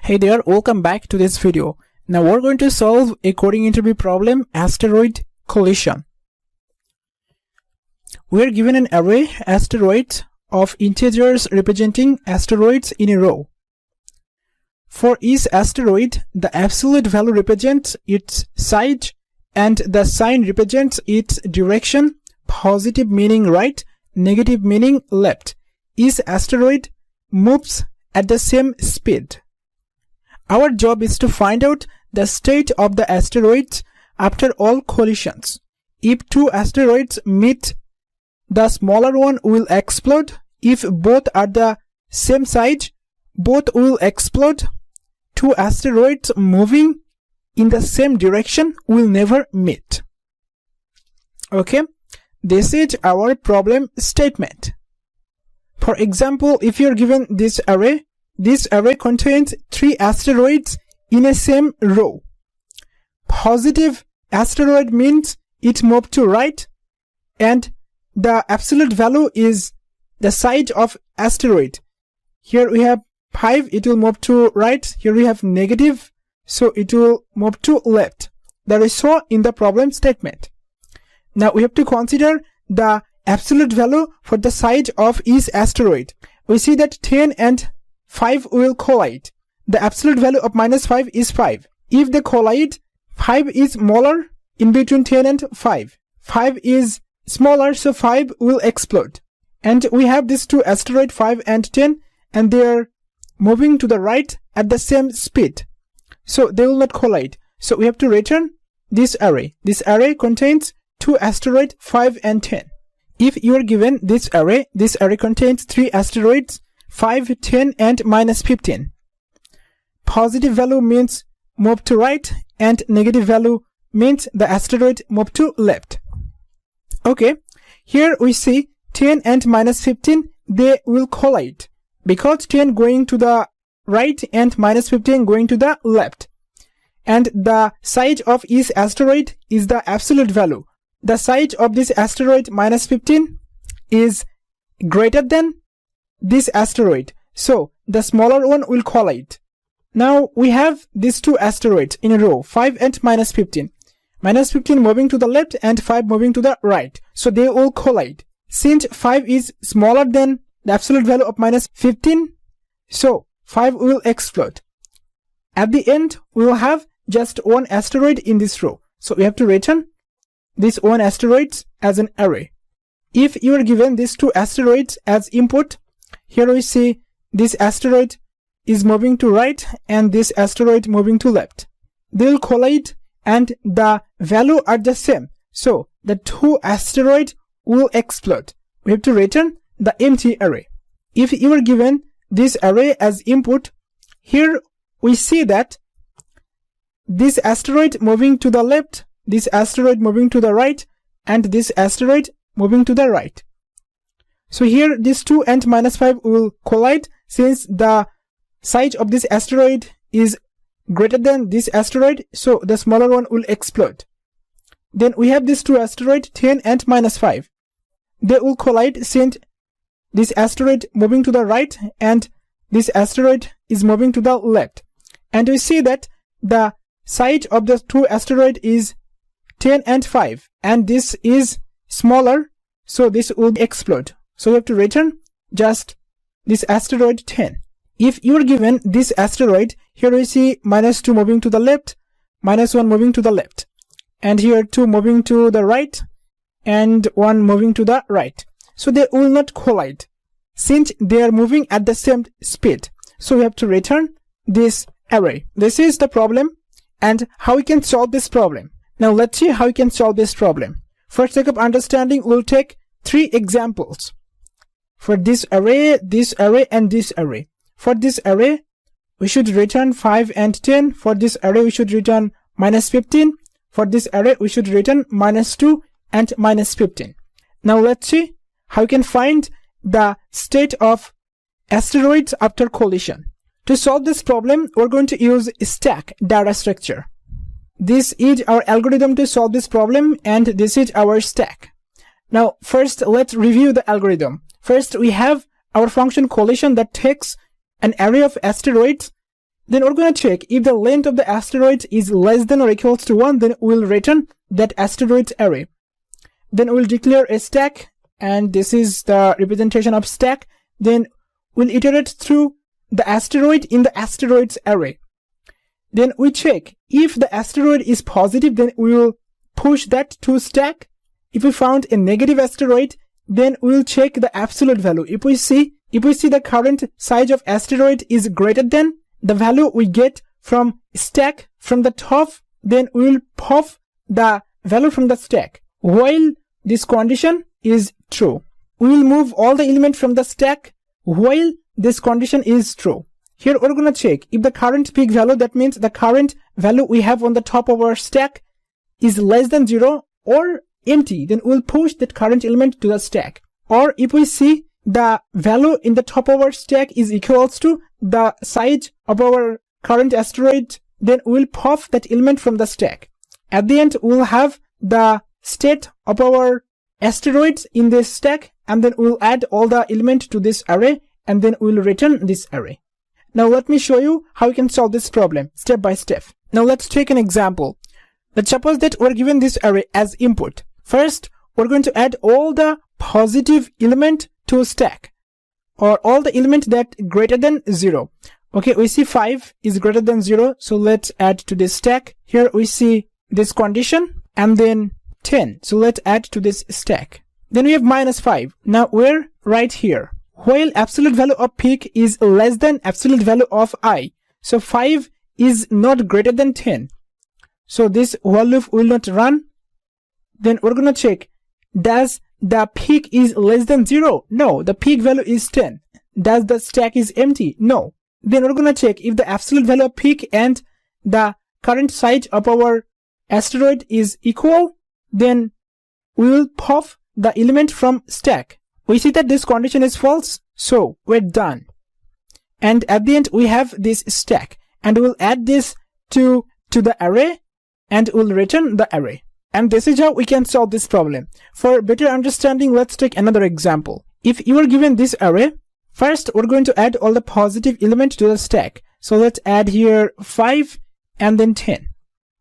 Hey there, welcome back to this video. Now we're going to solve a coding interview problem, asteroid collision. We're given an array, asteroids, of integers representing asteroids in a row. For each asteroid, the absolute value represents its size and the sign represents its direction, positive meaning right, negative meaning left. Each asteroid moves at the same speed. Our job is to find out the state of the asteroids after all collisions. If two asteroids meet, the smaller one will explode. If both are the same size, both will explode. Two asteroids moving in the same direction will never meet. Okay, this is our problem statement. For example, if you're given this array contains 3 asteroids in a same row. Positive asteroid means it moved to right, and the absolute value is the size of asteroid. Here we have 5, it will move to right. Here we have negative, so it will move to left. That is so in the problem statement. Now we have to consider the absolute value for the size of each asteroid. We see that 10 and 5 will collide. The absolute value of -5 is 5. If they collide, 5 is smaller in between 10 and 5. 5 is smaller, so 5 will explode. And we have these two asteroids 5 and 10, and they are moving to the right at the same speed. So they will not collide. So we have to return this array. This array contains 2 asteroids 5 and 10. If you are given this array contains 3 asteroids 5, 10 and -15. Positive value means move to right and negative value means the asteroid move to left. Okay, here we see 10 and -15, they will collide because 10 going to the right and -15 going to the left. And the size of each asteroid is the absolute value. The size of this asteroid -15 is greater than this asteroid, so the smaller one will collide. Now we have these 2 asteroids in a row, 5 and -15. -15 moving to the left and 5 moving to the right, so they will collide. Since 5 is smaller than the absolute value of -15, so 5 will explode. At the end, we will have just 1 asteroid in this row, so we have to return this 1 asteroid as an array. If you are given these 2 asteroids as input, here we see this asteroid is moving to right and this asteroid moving to left. They will collide and the value are the same. So the 2 asteroids will explode. We have to return the empty array. If you are given this array as input, here we see that this asteroid moving to the left, this asteroid moving to the right, and this asteroid moving to the right. So here these 2 and -5 will collide since the size of this asteroid is greater than this asteroid, so the smaller one will explode. Then we have these 2 asteroids 10 and -5. They will collide since this asteroid moving to the right and this asteroid is moving to the left. And we see that the size of the 2 asteroids is 10 and 5, and this is smaller, so this will explode. So we have to return just this asteroid 10. If you are given this asteroid, here we see -2 moving to the left, -1 moving to the left, and here 2 moving to the right, and 1 moving to the right. So they will not collide since they are moving at the same speed. So we have to return this array. This is the problem and how we can solve this problem. Now let's see how we can solve this problem. For sake of understanding, we'll take 3 examples. For this array, and this array. For this array, we should return 5 and 10. For this array, we should return -15. For this array, we should return -2 and -15. Now let's see how we can find the state of asteroids after collision. To solve this problem, we're going to use stack data structure. This is our algorithm to solve this problem, and this is our stack. Now first, let's review the algorithm. First, we have our function collision that takes an array of asteroids Then we're going to check if the length of the asteroid is less than or equals to 1, then we'll return that asteroid array. Then we'll declare a stack, and this is the representation of stack. Then we'll iterate through the asteroid in the asteroids array. Then we check if the asteroid is positive, then we will push that to stack. If we found a negative asteroid, then we'll check the absolute value. If we see the current size of asteroid is greater than the value we get from stack from the top, then we will pop the value from the stack. While this condition is true, we will move all the elements from the stack while this condition is true. Here we're going to check if the current peak value, that means the current value we have on the top of our stack, is less than 0 or empty, then we'll push that current element to the stack. Or if we see the value in the top of our stack is equals to the size of our current asteroid, then we'll pop that element from the stack. At the end, we'll have the state of our asteroids in this stack, and then we'll add all the elements to this array, and then we'll return this array. Now let me show you how you can solve this problem step by step. Now let's take an example. Let's suppose that we're given this array as input. First, we're going to add all the positive element to stack, or all the element that greater than 0. Okay, we see 5 is greater than 0, so let's add to this stack. Here we see this condition, and then 10, so let's add to this stack. Then we have -5. Now we're right here. While absolute value of peak is less than absolute value of I, so 5 is not greater than 10. So this while loop will not run. Then we're going to check, does the peak is less than 0? No, the peak value is 10. Does the stack is empty? No. Then we're going to check if the absolute value of peak and the current size of our asteroid is equal, then we will pop the element from stack. We see that this condition is false, so we're done. And at the end we have this stack, and we'll add this to the array, and we'll return the array. And this is how we can solve this problem. For better understanding, let's take another example. If you are given this array, first we're going to add all the positive elements to the stack. So let's add here 5 and then 10.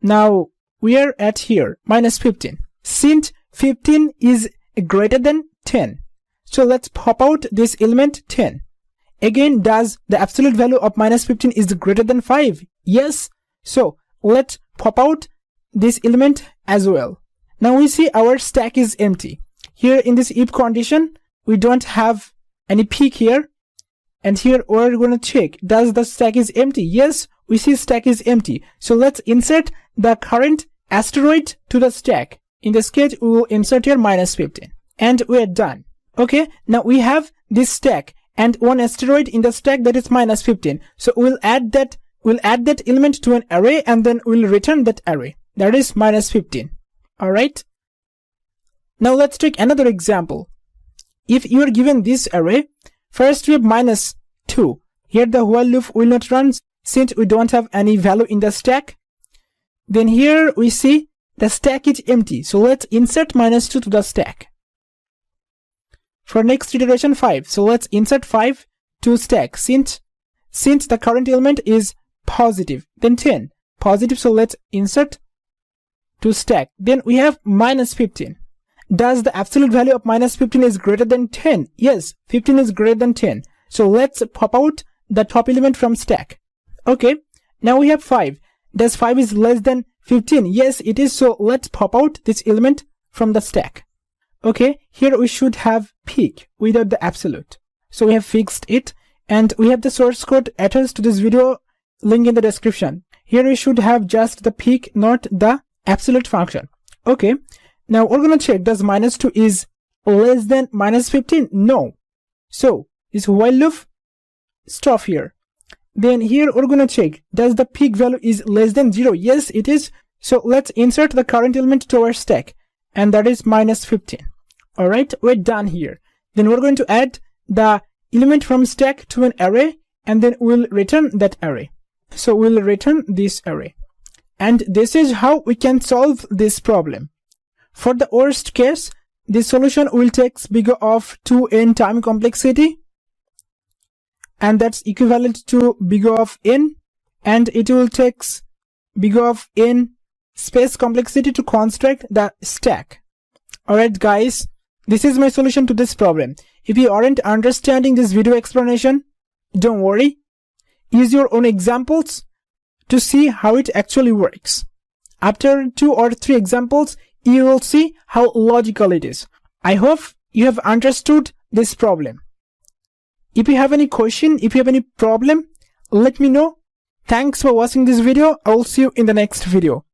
Now we are at here -15. Since 15 is greater than 10, so let's pop out this element 10. Again, does the absolute value of -15 is greater than 5? Yes. So let's pop out this element as well. Now we see our stack is empty. Here in this if condition, we don't have any peak here. And here we're going to check, does the stack is empty? Yes, we see stack is empty. So let's insert the current asteroid to the stack. In this case, we will insert here -15. And we're done. Okay, now we have this stack and one asteroid in the stack that is -15. So we'll add that element to an array, and then we'll return that array. That is -15. Alright. Now let's take another example. If you are given this array, first we have -2. Here the while loop will not run since we don't have any value in the stack. Then here we see the stack is empty. So let's insert -2 to the stack. For next iteration 5. So let's insert 5 to stack since the current element is positive. Then 10 positive, so let's insert to stack. Then we have -15. Does the absolute value of -15 is greater than 10? Yes, 15 is greater than 10. So let's pop out the top element from stack. Okay, now we have 5. Does 5 is less than 15? Yes, it is. So let's pop out this element from the stack. Okay, here we should have peak without the absolute. So we have fixed it, and we have the source code attached to this video, link in the description. Here we should have just the peak, not the absolute function. Okay, now we're going to check, does -2 is less than -15? No. So this while loop stop here. Then here we're going to check, does the peak value is less than 0? Yes, it is. So let's insert the current element to our stack, and that is -15. Alright, we're done here. Then we're going to add the element from stack to an array, and then we'll return that array. So we'll return this array. And this is how we can solve this problem. For the worst case, this solution will take big of 2n time complexity, and that's equivalent to big of n and it will take big of n space complexity to construct the stack. Alright guys, this is my solution to this problem. If you aren't understanding this video explanation, don't worry. Use your own examples to see how it actually works. After 2 or 3 examples, you will see how logical it is. I hope you have understood this problem. If you have any question, if you have any problem, let me know. Thanks for watching this video. I will see you in the next video.